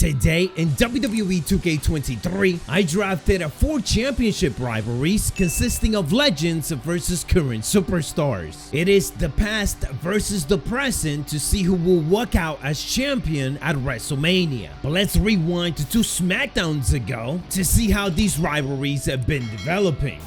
Today in WWE 2K23, I drafted 4 championship rivalries consisting of legends versus current superstars. It is the past versus the present to see who will walk out as champion at WrestleMania. But let's rewind to 2 SmackDowns ago to see how these rivalries have been developing.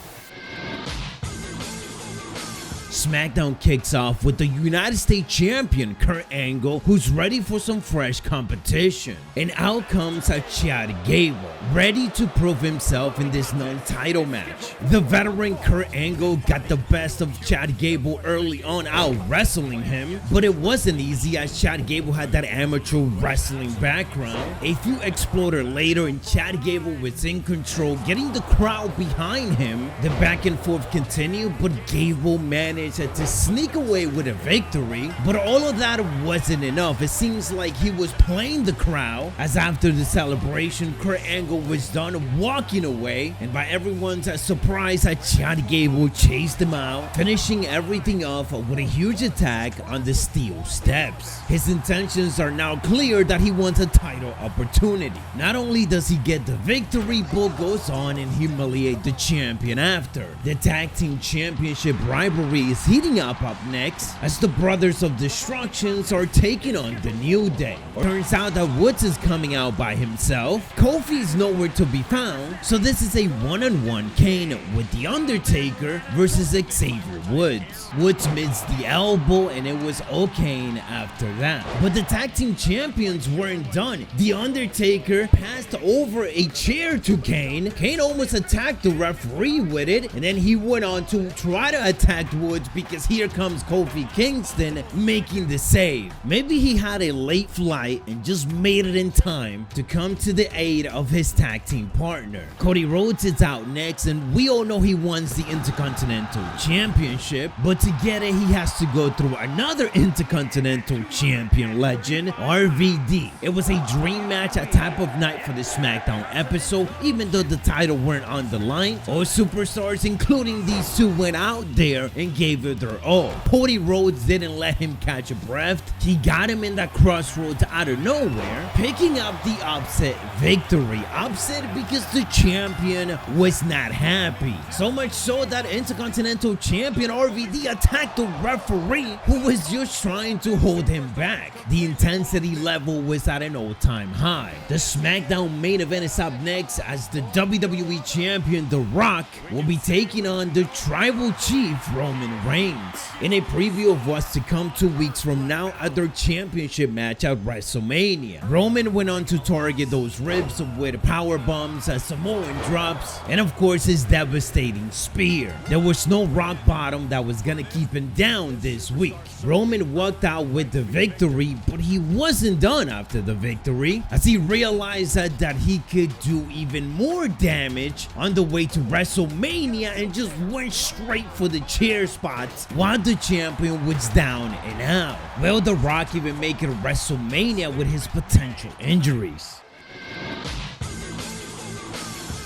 SmackDown kicks off with the United States Champion Kurt Angle, who's ready for some fresh competition. And out comes Chad Gable, ready to prove himself in this non-title match. The veteran Kurt Angle got the best of Chad Gable early on, out wrestling him, but it wasn't easy as Chad Gable had that amateur wrestling background. A few exploded later and Chad Gable was in control, getting the crowd behind him. The back and forth continued, but Gable managed to sneak away with a victory. But all of that wasn't enough. It seems like he was playing the crowd, as after the celebration, Kurt Angle was done walking away, and by everyone's surprise, Chad Gable chased him out, finishing everything off with a huge attack on the steel steps. His intentions are now clear that he wants a title opportunity. Not only does he get the victory, but goes on and humiliate the champion after. The tag team championship rivalry is heating up next as the Brothers of Destructions are taking on the New Day. Turns out that Woods is coming out by himself. Kofi is nowhere to be found, so this is a one-on-one Kane with The Undertaker versus Xavier Woods. Woods missed the elbow and it was all Kane after that. But the tag team champions weren't done. The Undertaker passed over a chair to Kane. Kane almost attacked the referee with it, and then he went on to try to attack Woods because here comes Kofi Kingston making the save. Maybe he had a late flight and just made it in time to come to the aid of his tag team partner. Cody Rhodes is out next, and we all know he wants the Intercontinental Championship, but to get it he has to go through another Intercontinental Champion legend, RVD. It was a dream match, a type of night for the SmackDown episode, even though the title weren't on the line. All superstars, including these two, went out there and gave it their all. Cody Rhodes didn't let him catch a breath. He got him in that crossroads out of nowhere, picking up the upset victory. Upset because the champion was not happy. So much so that Intercontinental Champion RVD attacked the referee, who was just trying to hold him back. The intensity level was at an all-time high. The SmackDown main event is up next as the WWE Champion The Rock will be taking on the Tribal Chief Roman Reigns in a preview of what's to come 2 weeks from now at their championship match at WrestleMania. Roman went on to target those ribs with power bombs, Samoan drops, and of course his devastating spear. There was no rock bottom that was gonna keep him down this week. Roman walked out with the victory, but he wasn't done after the victory, as he realized that he could do even more damage on the way to WrestleMania and just went straight for the chair spots while the champion was down and out. Will The Rock even make it to WrestleMania with his potential injuries?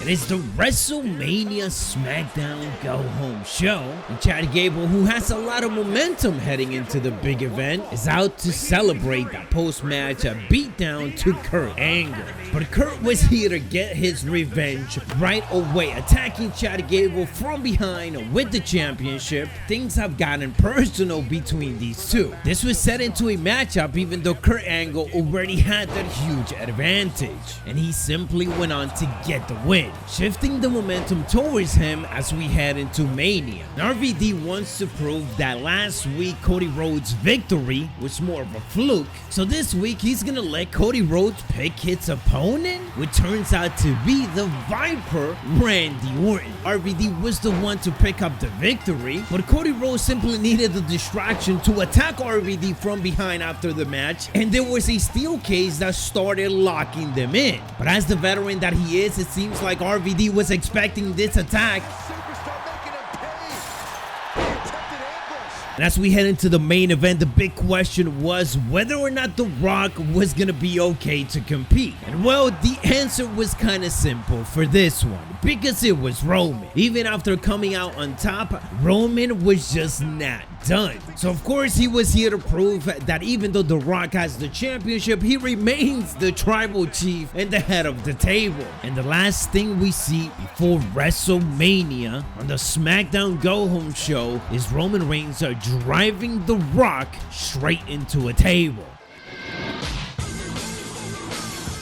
It is the WrestleMania SmackDown Go Home show, and Chad Gable, who has a lot of momentum heading into the big event, is out to celebrate that post-match beatdown to Kurt Angle. But Kurt was here to get his revenge right away, attacking Chad Gable from behind with the championship. Things have gotten personal between these two. This was set into a matchup even though Kurt Angle already had that huge advantage, and he simply went on to get the win, shifting the momentum towards him as we head into Mania. RVD wants to prove that last week Cody Rhodes' victory was more of a fluke, so this week he's gonna let Cody Rhodes pick his opponent, which turns out to be the Viper, Randy Orton. RVD was the one to pick up the victory, but Cody Rhodes simply needed the distraction to attack RVD from behind after the match, and there was a steel cage that started locking them in. But as the veteran that he is, it seems like RVD was expecting this attack. And as we head into the main event, the big question was whether or not The Rock was gonna be okay to compete. And well, the answer was kind of simple for this one, because it was Roman. Even after coming out on top, Roman was just not done. So of course he was here to prove that even though The Rock has the championship, he remains the tribal chief and the head of the table. And the last thing we see before WrestleMania on the SmackDown Go Home show is Roman Reigns driving The Rock straight into a table.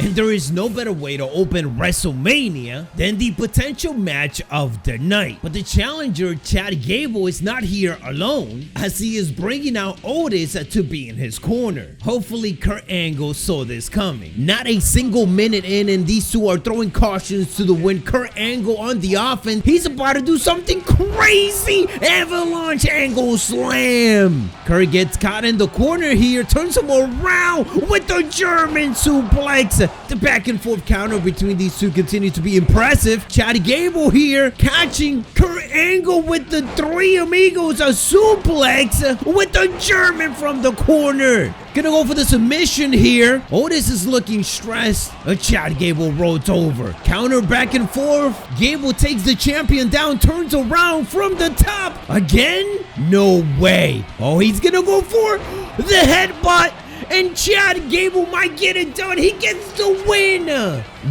And there is no better way to open WrestleMania than the potential match of the night. But the challenger, Chad Gable, is not here alone, as he is bringing out Otis to be in his corner. Hopefully Kurt Angle saw this coming. Not a single minute in and these two are throwing cautions to the wind. Kurt Angle on the offense. He's about to do something crazy. Avalanche Angle slam. Kurt gets caught in the corner here, turns him around with the German suplex. The back and forth counter between these two continues to be impressive. Chad Gable here catching Kurt Angle with the Three Amigos, a suplex with the German from the corner. Gonna go for the submission here. Otis is looking stressed. Chad Gable rolls over. Counter back and forth. Gable takes the champion down, turns around from the top. Again? No way. Oh, he's gonna go for the headbutt. And Chad Gable might get it done. He gets the win.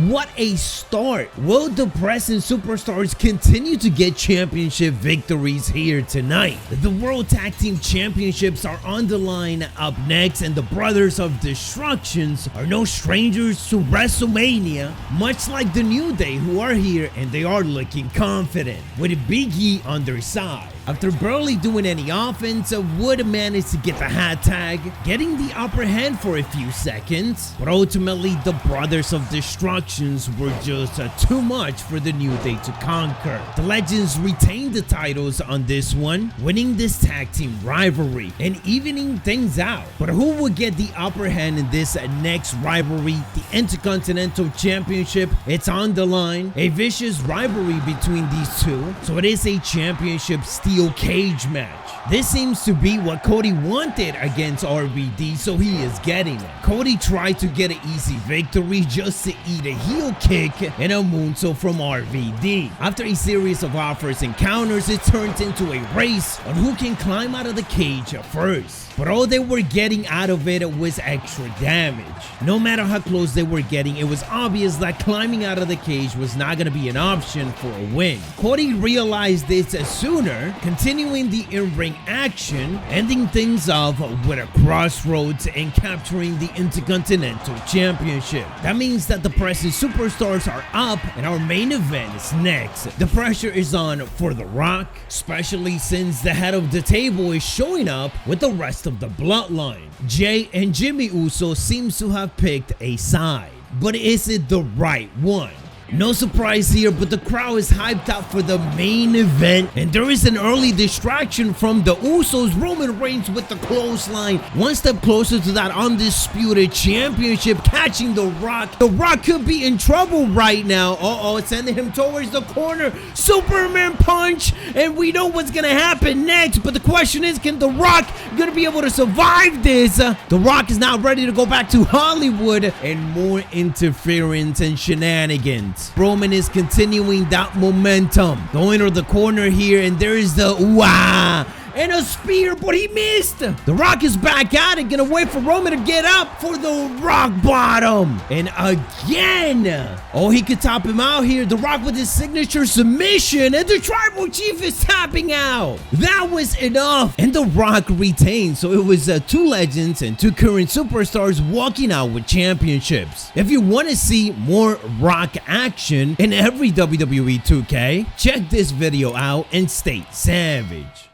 What a start. Will the present superstars continue to get championship victories here tonight? The World Tag Team Championships are on the line up next, and the Brothers of Destructions are no strangers to WrestleMania, much like the New Day, who are here and they are looking confident, with Big E on their side. After barely doing any offense, Wood managed to get the hat tag, getting the upper hand for a few seconds, but ultimately the Brothers of Destructions were just too much for the New Day to conquer. The Legends retained the titles on this one, winning this tag team rivalry and evening things out. But who will get the upper hand in this next rivalry? The Intercontinental Championship, it's on the line. A vicious rivalry between these two, so it is a championship steel cage match. This seems to be what Cody wanted against RVD, so he is getting it. Cody tried to get an easy victory just to eat a heel kick and a moonsault from RVD. After a series of offers and counters, it turned into a race on who can climb out of the cage first. But all they were getting out of it was extra damage. No matter how close they were getting, it was obvious that climbing out of the cage was not going to be an option for a win. Cody realized this sooner, continuing the in-ring action, ending things off with a crossroads and capturing the Intercontinental Championship. That means that the present superstars are up and our main event is next. The pressure is on for The Rock, especially since the head of the table is showing up with the rest of the bloodline. Jay and Jimmy Uso seems to have picked a side, but is it the right one? No surprise here, but the crowd is hyped up for the main event, and there is an early distraction from the Usos. Roman Reigns with the clothesline, one step closer to that undisputed championship, catching The Rock. The Rock could be in trouble right now. It's sending him towards the corner. Superman punch, and we know what's gonna happen next, but the question is, can The Rock gonna be able to survive this? The Rock is now ready to go back to Hollywood, and more interference and shenanigans. Roman is continuing that momentum, going to the corner here, and there is the and a spear, but he missed. The Rock is back at it, gonna wait for Roman to get up for the rock bottom. And again, he could top him out here. The Rock with his signature submission, and the Tribal Chief is tapping out. That was enough, and The Rock retained. So it was two legends and two current superstars walking out with championships. If you want to see more Rock action in every WWE 2K, check this video out and stay savage.